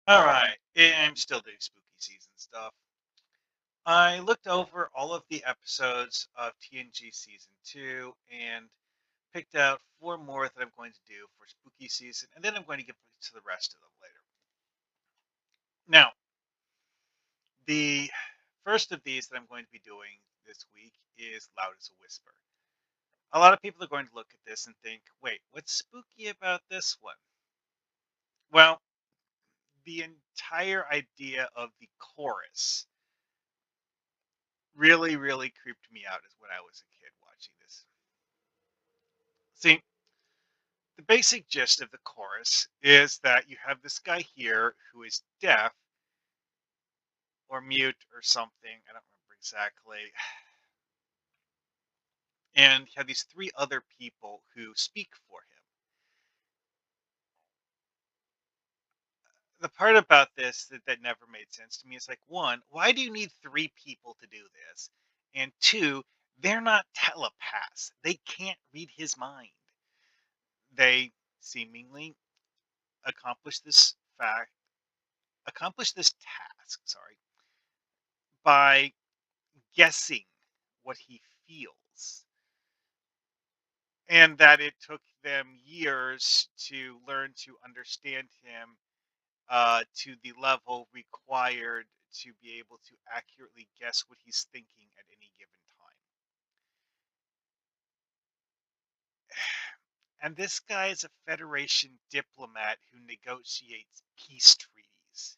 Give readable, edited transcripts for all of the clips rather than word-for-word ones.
All right, I'm still doing spooky season stuff. I looked over all of the episodes of TNG season 2 and picked out four more that I'm going to do for spooky season, and then I'm going to get to the rest of them later. Now, the first of these that I'm going to be doing this week is Loud as a Whisper. A lot of people are going to look at this and think, wait, what's spooky about this one? Well, the entire idea of the chorus really creeped me out as when I was a kid watching this. See, the basic gist of the chorus is that you have this guy here who is deaf or mute or something. I don't remember exactly. And you have these three other people who speak for him. The part about this that never made sense to me is like, one, why do you need three people to do this? And two, they're not telepaths. They can't read his mind. They seemingly accomplish this task, sorry, by guessing what he feels. And that it took them years to learn to understand him to the level required to be able to accurately guess what he's thinking at any given time. And this guy is a Federation diplomat who negotiates peace treaties.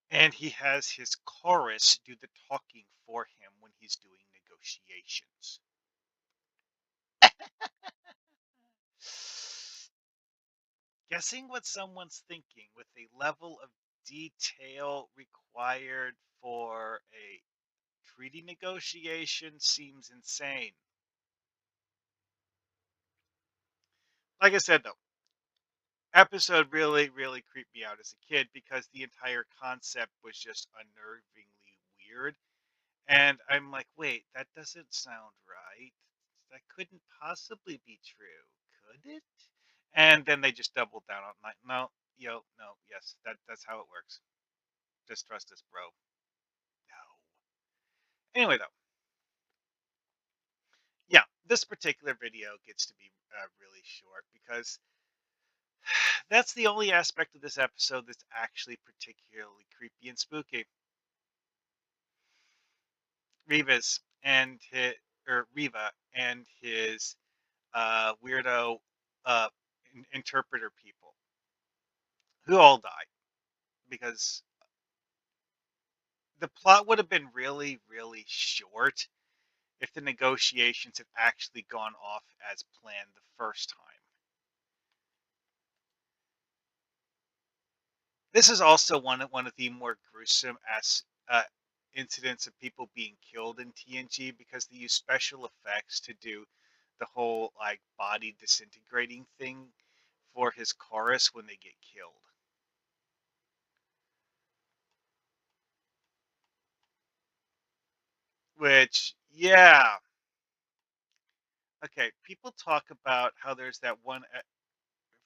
And he has his chorus do the talking for him when he's doing negotiations. Guessing what someone's thinking with a level of detail required for a treaty negotiation seems insane. Like I said, though, episode really creeped me out as a kid because the entire concept was just unnervingly weird. And I'm like, wait, that doesn't sound right. That couldn't possibly be true, could it? And then they just doubled down on like, no, no, yes, that's how it works. Just trust us, bro. No. Anyway, though, yeah, this particular video gets to be really short because that's the only aspect of this episode that's actually particularly creepy and spooky. Reva's and his, or Riva and his weirdo uh, interpreter people who all died because the plot would have been really short if the negotiations had actually gone off as planned the first time. This is also one of the more gruesome as incidents of people being killed in TNG because they use special effects to do the whole like body disintegrating thing for his chorus when they get killed. Which, yeah, okay. People talk about how there's that one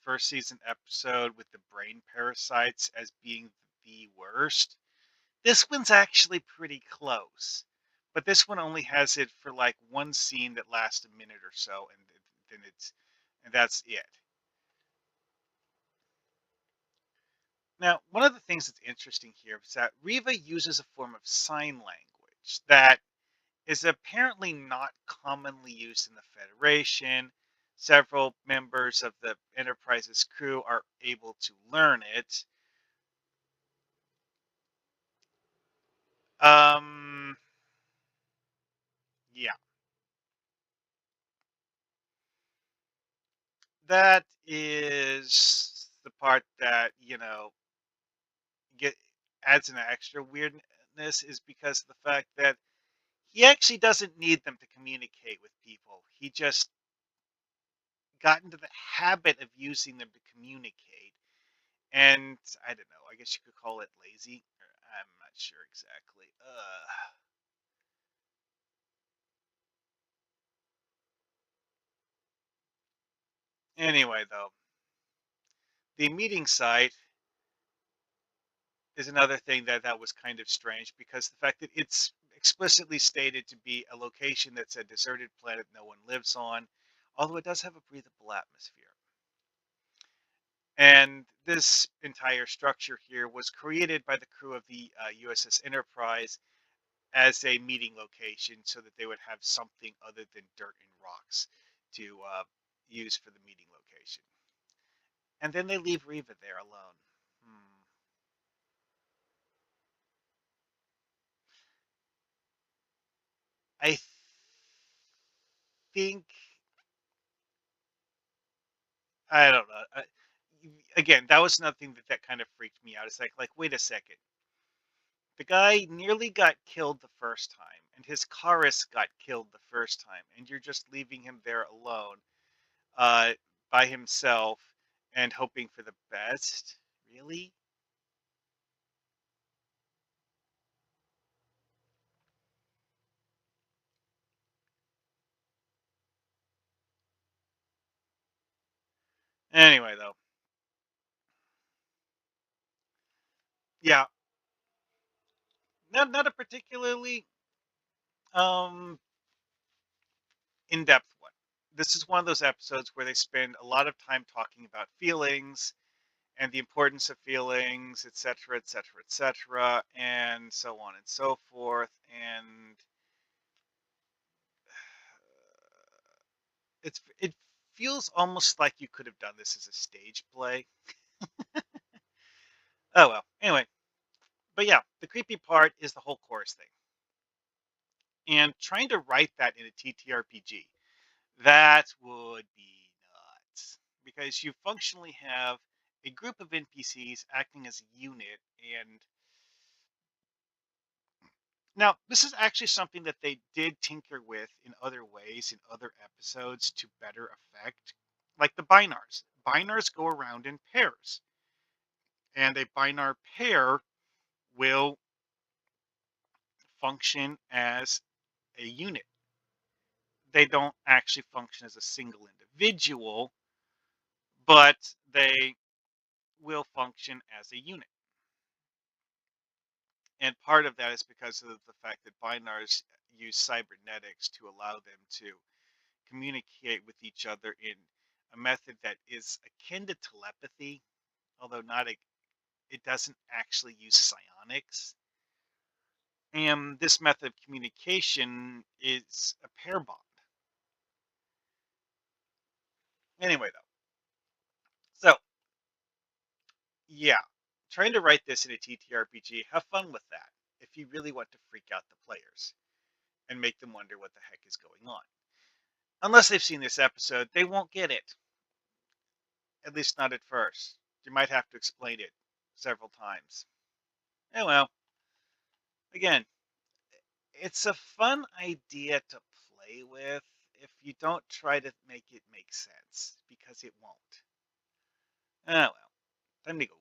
first season episode with the brain parasites as being the worst. This one's actually pretty close, but this one only has it for like one scene that lasts a minute or so, and then and that's it. Now, one of the things that's interesting here is that Riva uses a form of sign language that is apparently not commonly used in the Federation. Several members of the Enterprise's crew are able to learn it. Um, yeah, that is the part that get adds an extra weirdness is because of the fact that he actually doesn't need them to communicate with people. He just got into the habit of using them to communicate. And I don't know, I guess you could call it lazy. I'm not sure exactly. Anyway, though, the meeting site is another thing that was kind of strange because the fact that it's explicitly stated to be a location that's a deserted planet no one lives on, although it does have a breathable atmosphere. And this entire structure here was created by the crew of the USS Enterprise as a meeting location so that they would have something other than dirt and rocks to use for the meeting location. And then they leave Riva there alone. Hmm. I think I don't know. Again, that was nothing that kind of freaked me out. It's like wait a second. The guy nearly got killed the first time, and his chorus got killed the first time, and you're just leaving him there alone, uh, by himself, and hoping for the best. Really? Anyway, though, yeah, not a particularly um in-depth one. This is one of those episodes where they spend a lot of time talking about feelings and the importance of feelings, etc., etc., etc., and so on and so forth. And it feels almost like you could have done this as a stage play. Oh well. Anyway, but yeah, the creepy part is the whole chorus thing, and trying to write that in a TTRPG. That would be nuts because you functionally have a group of NPCs acting as a unit. And now, this is actually something that they did tinker with in other ways in other episodes to better effect, like the binars. Binars go around in pairs, and a binar pair will function as a unit. They don't actually function as a single individual, but they will function as a unit. And part of that is because of the fact that binars use cybernetics to allow them to communicate with each other in a method that is akin to telepathy, although not a, it doesn't actually use psionics. And this method of communication is a pair bond. Anyway, though, so yeah, trying to write this in a TTRPG, have fun with that if you really want to freak out the players and make them wonder what the heck is going on. Unless they've seen this episode, they won't get it. At least not at first. You might have to explain it several times. Oh well, again, it's a fun idea to play with if you don't try to make it make sense, because it won't. Oh well, time to go.